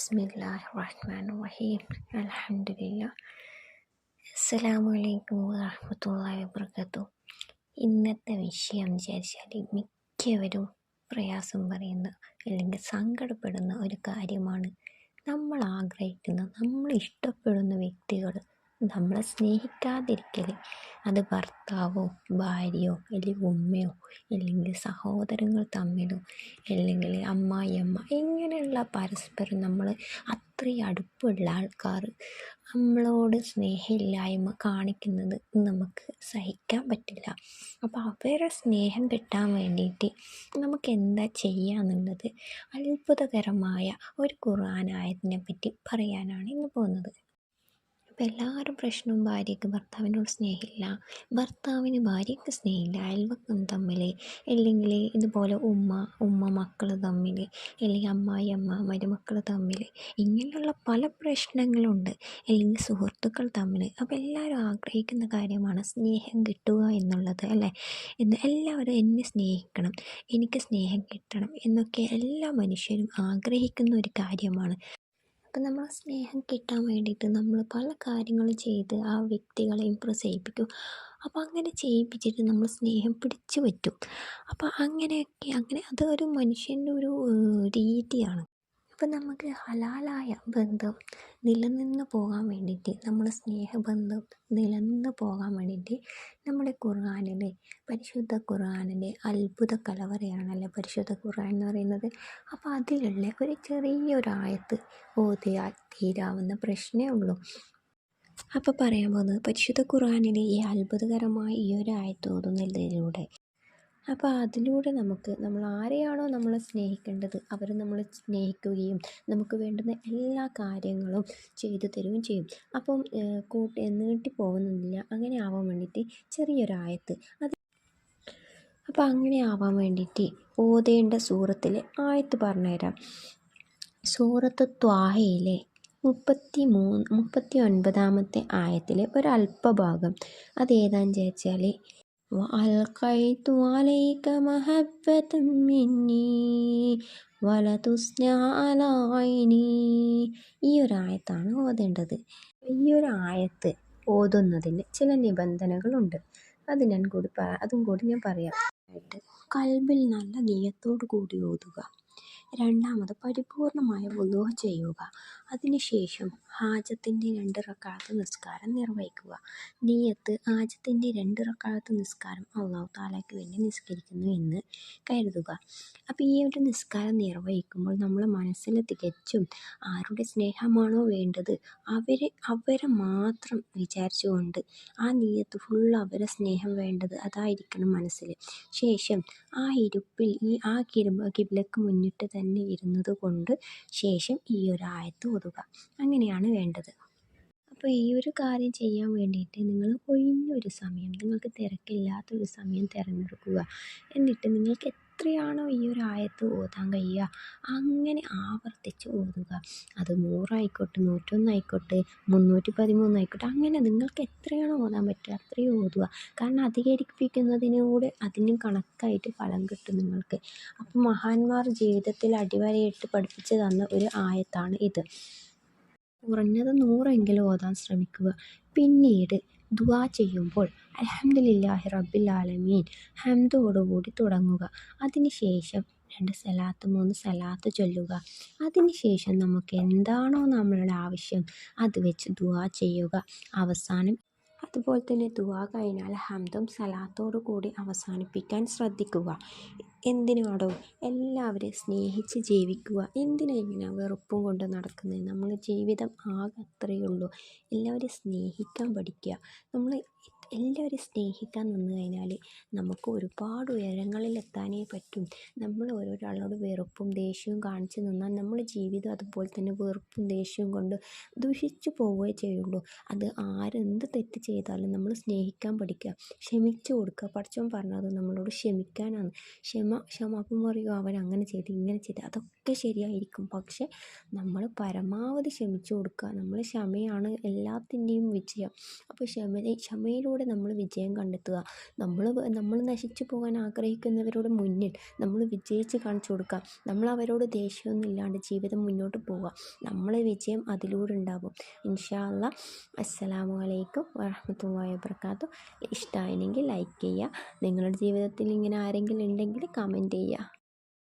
ബിസ്മില്ലാഹിർ റഹ്മാനിർ റഹീം. അൽഹംദുലില്ലാ. അസ്സലാമു അലൈക്കും വറഹ്മത്തുള്ളാഹി വബറകാതുഹു. ഇന്നത്തെ വിഷയം എന്ന് വിചാരിച്ചാൽ മിക്കവരും പ്രയാസം പറയുന്ന അല്ലെങ്കിൽ സങ്കടപ്പെടുന്ന ഒരു കാര്യമാണ്. നമ്മൾ ആഗ്രഹിക്കുന്ന, നമ്മൾ ഇഷ്ടപ്പെടുന്ന വ്യക്തികൾ നമ്മളെ സ്നേഹിക്കാതിരിക്കൽ. അത് ഭർത്താവോ ഭാര്യയോ അല്ലെങ്കിൽ ഉമ്മയോ അല്ലെങ്കിൽ സഹോദരങ്ങൾ തമ്മിലോ അല്ലെങ്കിൽ അമ്മായിയമ്മ, ഇങ്ങനെയുള്ള പരസ്പരം നമ്മൾ അത്രയും അടുപ്പമുള്ള ആൾക്കാർ നമ്മളോട് സ്നേഹമില്ലായ്മ കാണിക്കുന്നത് നമുക്ക് സഹിക്കാൻ പറ്റില്ല. അപ്പോൾ അവരെ സ്നേഹം കിട്ടാൻ വേണ്ടിയിട്ട് നമുക്ക് എന്താ ചെയ്യാന്നുള്ളത് അത്ഭുതകരമായ ഒരു ഖുർആൻ ആയതിനെ പറ്റി പറയാനാണ് ഇന്ന് പോകുന്നത്. അപ്പോൾ എല്ലാവരും പ്രശ്നവും ഭാര്യയ്ക്ക് ഭർത്താവിനോട് സ്നേഹമില്ല, ഭർത്താവിന് ഭാര്യയ്ക്ക് സ്നേഹമില്ല, അയൽവക്കം തമ്മിൽ, അല്ലെങ്കിൽ ഇതുപോലെ ഉമ്മ മക്കൾ തമ്മിൽ, അല്ലെങ്കിൽ അമ്മായിയമ്മ മരുമക്കൾ തമ്മിൽ, ഇങ്ങനെയുള്ള പല പ്രശ്നങ്ങളുണ്ട്. അല്ലെങ്കിൽ സുഹൃത്തുക്കൾ തമ്മിൽ. അപ്പോൾ എല്ലാവരും ആഗ്രഹിക്കുന്ന കാര്യമാണ് സ്നേഹം കിട്ടുക എന്നുള്ളത്, അല്ലേ? എല്ലാവരും എന്നെ സ്നേഹിക്കണം, എനിക്ക് സ്നേഹം കിട്ടണം എന്നൊക്കെ എല്ലാ മനുഷ്യരും ആഗ്രഹിക്കുന്ന ഒരു കാര്യമാണ്. അപ്പം നമ്മൾ സ്നേഹം കിട്ടാൻ വേണ്ടിയിട്ട് നമ്മൾ പല കാര്യങ്ങളും ചെയ്ത് ആ വ്യക്തികളെ ഇമ്പ്രസ് ചെയ്യിപ്പിക്കും. അപ്പോൾ അങ്ങനെ ചെയ്യിപ്പിച്ചിട്ട് നമ്മൾ സ്നേഹം പിടിച്ചു പറ്റും. അപ്പോൾ അങ്ങനെ അതൊരു മനുഷ്യൻ്റെ ഒരു രീതിയാണ്. അപ്പം നമുക്ക് ഹലാലായ ബന്ധം നിലനിന്ന് പോകാൻ വേണ്ടിയിട്ട്, നമ്മുടെ സ്നേഹബന്ധം നിലനിന്ന് പോകാൻ വേണ്ടിയിട്ട് നമ്മുടെ പരിശുദ്ധ ഖുർആനിലെ അത്ഭുത കലവറയാണല്ലോ പരിശുദ്ധ ഖുർആൻ എന്ന് പറയുന്നത്. അപ്പോൾ അതിലുള്ള ഒരു ചെറിയൊരു ആയത്ത് ഓതിയാൽ തീരാവുന്ന പ്രശ്നമേ ഉള്ളൂ. അപ്പോൾ പറയാൻ പോകുന്നത് പരിശുദ്ധ ഖുർആനിലെ ഈ അത്ഭുതകരമായ ഈ ഒരു ആയത്ത് ഓതുന്നതിലൂടെ, അപ്പോൾ അതിലൂടെ നമ്മൾ ആരെയാണോ നമ്മൾ സ്നേഹിക്കേണ്ടത് അവർ നമ്മളെ സ്നേഹിക്കുകയും നമുക്ക് വേണ്ടുന്ന എല്ലാ കാര്യങ്ങളും ചെയ്തു തരുകയും ചെയ്യും. അപ്പം നീട്ടി പോകുന്നില്ല. അങ്ങനെ ആവാൻ വേണ്ടിയിട്ട് ചെറിയൊരായത്ത് അപ്പോൾ അങ്ങനെ ആവാൻ വേണ്ടിയിട്ട് ഓതേണ്ട സൂറത്തിലെ ആയത്ത് പറഞ്ഞുതരാം. സൂറത്ത് ത്വാഹയിലെ 39 ആയത്തിലെ ഒരല്പഭാഗം. അതേതാണെന്ന് ചോദിച്ചാൽ وألقيت عليك محبة مني ولتصنع على عيني. ഈ ഒരു ആയത്താണ് ഓതേണ്ടത്. ഈ ഒരു ആയത്ത് ഓതുന്നതിന് ചില നിബന്ധനകളുണ്ട്. അതും കൂടി ഞാൻ പറയാം. കൽബിൽ നല്ല നിയത്തോടു കൂടി ഓതുക. രണ്ടാമത് പരിപൂർണമായ വുളൂ ചെയ്യുക. അതിനുശേഷം ഹാജത്തിൻ്റെ 2 റക്അത്ത് നിസ്കാരം നിർവഹിക്കുക. നിയ്യത്ത് ഹാജത്തിൻ്റെ 2 റക്അത്ത് നിസ്കാരം അല്ലാഹു തആലയ്ക്ക് വേണ്ടി നിസ്കരിക്കുന്നു എന്ന് കരുതുക. അപ്പോൾ ഈ ഒരു നിസ്കാരം നിർവഹിക്കുമ്പോൾ നമ്മളെ മനസ്സിൽ തികച്ചും ആരുടെ സ്നേഹമാണോ വേണ്ടത് അവരെ മാത്രം വിചാരിച്ചുകൊണ്ട് ആ നിയ്യത്ത് ഫുൾ അവരെ സ്നേഹം വേണ്ടത് അതായിരിക്കണം മനസ്സിൽ. ശേഷം ആ ഇരുപ്പിൽ ആ കിബ്ലക്ക് മുന്നിട്ട് തന്നെ ഇരുന്നത് കൊണ്ട് ശേഷം ഈ ഒരു ആയത്ത് ഓതുക. അങ്ങനെയാണ് വേണ്ടത്. അപ്പോൾ ഈ ഒരു കാര്യം ചെയ്യാൻ വേണ്ടിയിട്ട് നിങ്ങൾ ഒഴിഞ്ഞൊരു സമയം, നിങ്ങൾക്ക് തിരക്കില്ലാത്തൊരു സമയം തിരഞ്ഞെടുക്കുക. എന്നിട്ട് നിങ്ങൾക്ക് എത്രയാണോ ഈ ഒരു ആയത്ത് ഓതാൻ കഴിയുക അങ്ങനെ ആവർത്തിച്ച് ഓതുക. അത് 100 ആയിക്കോട്ടെ, 101 ആയിക്കോട്ടെ, 313 ആയിക്കോട്ടെ, അങ്ങനെ നിങ്ങൾക്ക് എത്രയാണോ ഓതാൻ പറ്റുക അത്രയും ഓതുക. കാരണം അധികരിപ്പിക്കുന്നതിനൂടെ അതിന് കണക്കായിട്ട് ഫലം കിട്ടും നിങ്ങൾക്ക്. അപ്പം മഹാന്മാർ ജീവിതത്തിൽ അടിവരയിട്ട് പഠിപ്പിച്ചു തന്ന ഒരു ആയത്താണ് ഇത്. കുറഞ്ഞത് 100 ഓതാൻ ശ്രമിക്കുക. പിന്നീട് ദുആ ചെയ്യുമ്പോൾ അൽഹംദുലില്ലാഹി റബ്ബിൽ ആലമീൻ ഹംദോടുകൂടി തുടങ്ങുക. അതിനുശേഷം 2 സലാത്ത് 3 സലാത്ത് ചൊല്ലുക. അതിനുശേഷം നമുക്ക് എന്താണോ നമ്മളുടെ ആവശ്യം അത് വെച്ച് ദുആ ചെയ്യുക. അവസാനം അതുപോലെ തന്നെ ദുആ കഴിഞ്ഞാൽ ഹംദും സലാത്തോടു കൂടി അവസാനിപ്പിക്കാൻ ശ്രദ്ധിക്കുക. എന്തിനാടോ എല്ലാവരെയും സ്നേഹിച്ച് ജീവിക്കുക. ഇങ്ങനെ വെറുപ്പും കൊണ്ട് നടക്കുന്നത്? നമ്മൾ ജീവിതം ആകെ അത്രയേ ഉള്ളൂ. എല്ലാവരെയും സ്നേഹിക്കാൻ പഠിക്കുക. നമ്മൾ എല്ലാവരെയും സ്നേഹിക്കാൻ നിന്ന് കഴിഞ്ഞാൽ നമുക്ക് ഒരുപാട് ഉയരങ്ങളിലെത്താനേ പറ്റും. നമ്മൾ ഓരോരാളോട് വെറുപ്പും ദേഷ്യവും കാണിച്ച് നിന്നാൽ നമ്മുടെ ജീവിതം അതുപോലെ തന്നെ വെറുപ്പും ദേഷ്യവും കൊണ്ട് ദുഷിച്ചു പോവുകയേ ചെയ്യുള്ളൂ. അത് ആരെന്ത് തെറ്റ് ചെയ്താലും നമ്മൾ സ്നേഹിക്കാൻ പഠിക്കുക, ക്ഷമിച്ചു കൊടുക്കുക. പടച്ചോൻ പറഞ്ഞത് നമ്മളോട് ക്ഷമിക്കാനാണ്. ക്ഷമ അപ്പം പറയുമോ അവരങ്ങനെ ചെയ്ത് ഇങ്ങനെ ചെയ്ത്, അതൊക്കെ ശരിയായിരിക്കും. പക്ഷെ നമ്മൾ പരമാവധി ക്ഷമിച്ചു കൊടുക്കുക. നമ്മൾ ക്ഷമയാണ് എല്ലാത്തിൻ്റെയും വിജയം. അപ്പോൾ ക്ഷമയിലൂടെ അതിലൂടെ നമ്മൾ വിജയം കണ്ടെത്തുക. നമ്മൾ നശിച്ചു പോകാൻ ആഗ്രഹിക്കുന്നവരുടെ മുന്നിൽ നമ്മൾ വിജയിച്ച് കാണിച്ചു കൊടുക്കുക. നമ്മൾ അവരോട് ദേഷ്യമൊന്നും ഇല്ലാണ്ട് ജീവിതം മുന്നോട്ട് പോവുക. നമ്മളെ വിജയം അതിലൂടെ ഉണ്ടാകും. ഇൻഷാ അല്ലാ. അസ്സലാമു അലൈക്കും വറഹ്മത്തുള്ളാഹി വബറകാതുഹു. ഇഷ്ടമായെങ്കിൽ ലൈക്ക് ചെയ്യുക. നിങ്ങളുടെ ജീവിതത്തിൽ ഇങ്ങനെ ആരെങ്കിലും ഉണ്ടെങ്കിൽ കമൻറ്റ് ചെയ്യുക.